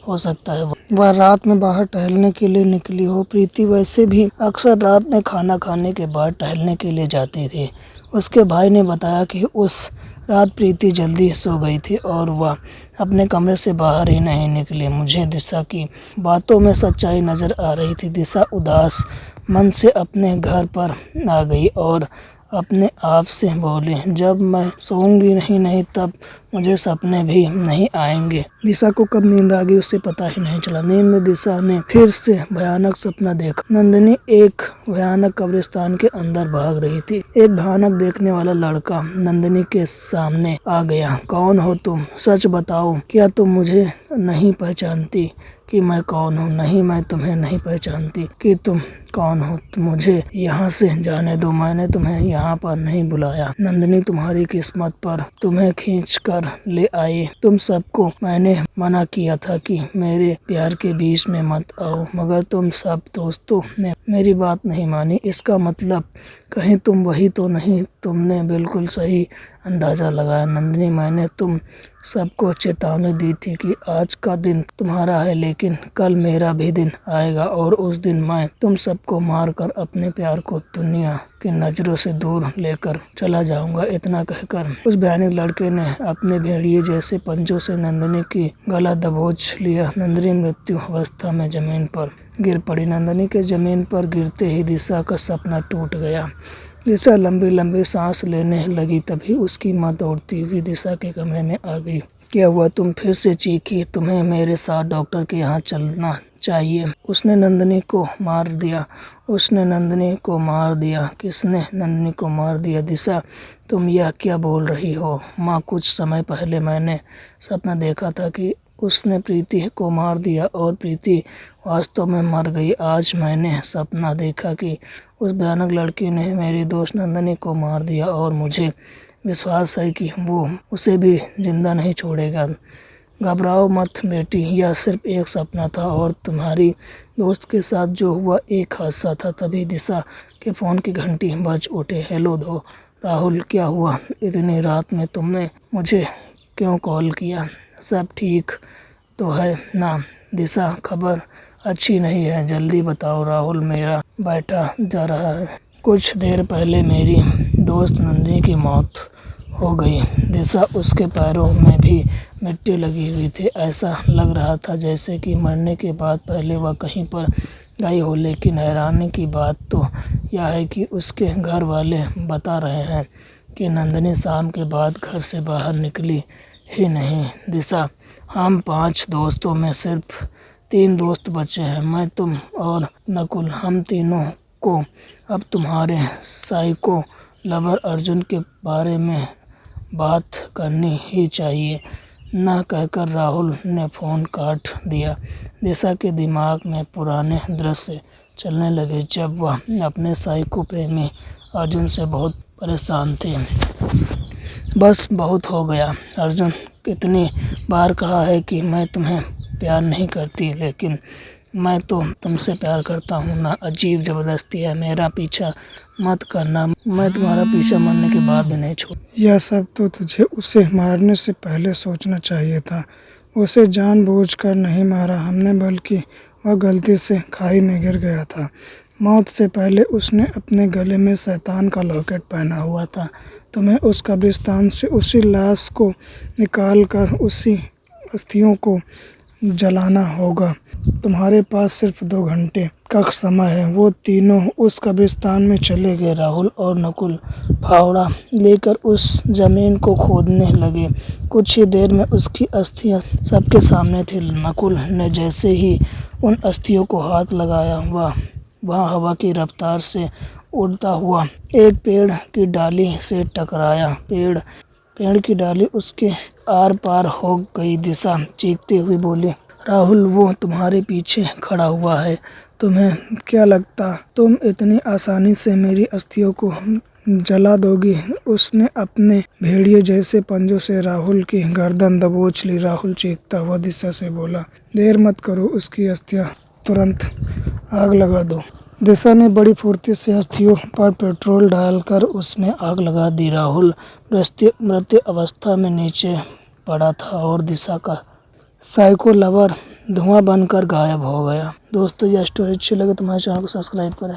हो सकता है वह रात में बाहर टहलने के लिए निकली हो। प्रीति वैसे भी अक्सर रात में खाना खाने के बाद टहलने के लिए जाती थी। उसके भाई ने बताया कि उस रात प्रीति जल्दी सो गई थी और वह अपने कमरे से बाहर ही नहीं निकली। मुझे दिशा की बातों में सच्चाई नज़र आ रही थी। दिशा उदास मन से अपने घर पर आ गई और अपने आप से बोली, जब मैं सोऊंगी नहीं तब मुझे सपने भी नहीं आएंगे। दिशा को कब नींद आ गई उससे पता ही नहीं चला। नींद में दिशा ने फिर से भयानक सपना देखा। नंदिनी एक भयानक कब्रिस्तान के अंदर भाग रही थी। एक भयानक देखने वाला लड़का नंदिनी के सामने आ गया। कौन हो तुम? सच बताओ, क्या तुम मुझे नहीं पहचानती कि मैं कौन हूँ? नहीं, मैं तुम्हें नहीं पहचानती कि तुम कौन हो। मुझे यहाँ से जाने दो, मैंने तुम्हें यहाँ पर नहीं बुलाया। नंदिनी, तुम्हारी किस्मत पर तुम्हें खींच कर ले आई। तुम सबको मैंने मना किया था कि मेरे प्यार के बीच में मत आओ, मगर तुम सब दोस्तों ने मेरी बात नहीं मानी। इसका मतलब कहीं तुम वही तो नहीं? तुमने बिल्कुल सही अंदाजा लगाया नंदिनी। मैंने तुम सबको चेतावनी दी थी कि आज का दिन तुम्हारा है, लेकिन कल मेरा भी दिन आएगा और उस दिन मैं तुम सबको मार कर अपने प्यार को दुनिया की नजरों से दूर लेकर चला जाऊंगा। इतना कहकर उस भयानक लड़के ने अपने भेड़िए जैसे पंजों से नंदिनी की गला दबोच लिया। नंदिनी मृत्यु अवस्था में जमीन पर गिर पड़ी। नंदिनी के जमीन पर गिरते ही दिशा का सपना टूट गया। दिशा लंबी लंबी सांस लेने लगी। तभी उसकी माँ दौड़ती हुई दिशा के कमरे में आ गई। क्या हुआ? तुम फिर से चीखी। तुम्हें मेरे साथ डॉक्टर के यहाँ चलना चाहिए। उसने नंदिनी को मार दिया। उसने नंदिनी को मार दिया। किसने नंदिनी को मार दिया? दिशा, तुम यह क्या बोल रही हो? माँ, कुछ समय पहले मैंने सपना देखा था कि उसने प्रीति को मार दिया और प्रीति वास्तव में मर गई। आज मैंने सपना देखा कि उस भयानक लड़की ने मेरी दोस्त नंदिनी को मार दिया और मुझे विश्वास है कि वो उसे भी जिंदा नहीं छोड़ेगा। घबराओ मत बेटी, यह सिर्फ एक सपना था और तुम्हारी दोस्त के साथ जो हुआ एक हादसा था। तभी दिशा के फ़ोन की घंटी बज उठे। हेलो दो राहुल, क्या हुआ? इतनी रात में तुमने मुझे क्यों कॉल किया? सब ठीक तो है ना? दिशा, खबर अच्छी नहीं है, जल्दी बताओ। राहुल, मेरा बेटा जा रहा है। कुछ देर पहले मेरी दोस्त नंदिनी की मौत हो गई। दिशा, उसके पैरों में भी मिट्टी लगी हुई थी। ऐसा लग रहा था जैसे कि मरने के बाद पहले वह कहीं पर गई हो। लेकिन हैरानी की बात तो यह है कि उसके घर वाले बता रहे हैं कि नंदिनी शाम के बाद घर से बाहर निकली ही नहीं। दिशा, हम 5 दोस्तों में सिर्फ 3 दोस्त बचे हैं, मैं, तुम और नकुल। हम तीनों को अब तुम्हारे साइको लवर अर्जुन के बारे में बात करनी ही चाहिए। न कहकर राहुल ने फ़ोन काट दिया। दिशा के दिमाग में पुराने दृश्य चलने लगे जब वह अपने साइको प्रेमी अर्जुन से बहुत परेशान थी। बस बहुत हो गया अर्जुन, कितनी बार कहा है कि मैं तुम्हें प्यार नहीं करती, लेकिन मैं तो तुमसे प्यार करता हूँ ना। अजीब ज़बरदस्ती है। मेरा पीछा मत करना, मैं तुम्हारा पीछा मरने के बाद भी नहीं छोड़। यह सब तो तुझे उसे मारने से पहले सोचना चाहिए था। उसे जानबूझकर नहीं मारा हमने, बल्कि वह गलती से खाई में गिर गया था। मौत से पहले उसने अपने गले में शैतान का लॉकेट पहना हुआ था। तुम्हें उस कब्रिस्तान से उसी लाश को निकाल कर उसी अस्थियों को जलाना होगा। तुम्हारे पास सिर्फ 2 घंटे का समय है। वो तीनों उस कब्रिस्तान में चले गए। राहुल और नकुल फावड़ा लेकर उस जमीन को खोदने लगे। कुछ ही देर में उसकी अस्थियां सबके सामने थी। नकुल ने जैसे ही उन अस्थियों को हाथ लगाया, वह हवा की रफ्तार से उड़ता हुआ एक पेड़ की डाली से टकराया। पेड़ की डाली उसके आर पार हो गई। दिशा चीखते हुए बोली, राहुल, वो तुम्हारे पीछे खड़ा हुआ है। तुम्हें क्या लगता तुम इतनी आसानी से मेरी अस्थियों को जला दोगी? उसने अपने भेड़िए जैसे पंजों से राहुल की गर्दन दबोच ली। राहुल चीखता हुआ दिशा से बोला, देर मत करो, उसकी अस्थियां तुरंत आग लगा दो। दिशा ने बड़ी फुर्ती से अस्थियों पर पेट्रोल डालकर उसमें आग लगा दी। राहुल मृत्यु अवस्था में नीचे पड़ा था और दिशा का साइको लवर धुआं बनकर गायब हो गया। दोस्तों, यह स्टोरी अच्छी लगे तो हमारे चैनल को सब्सक्राइब करें।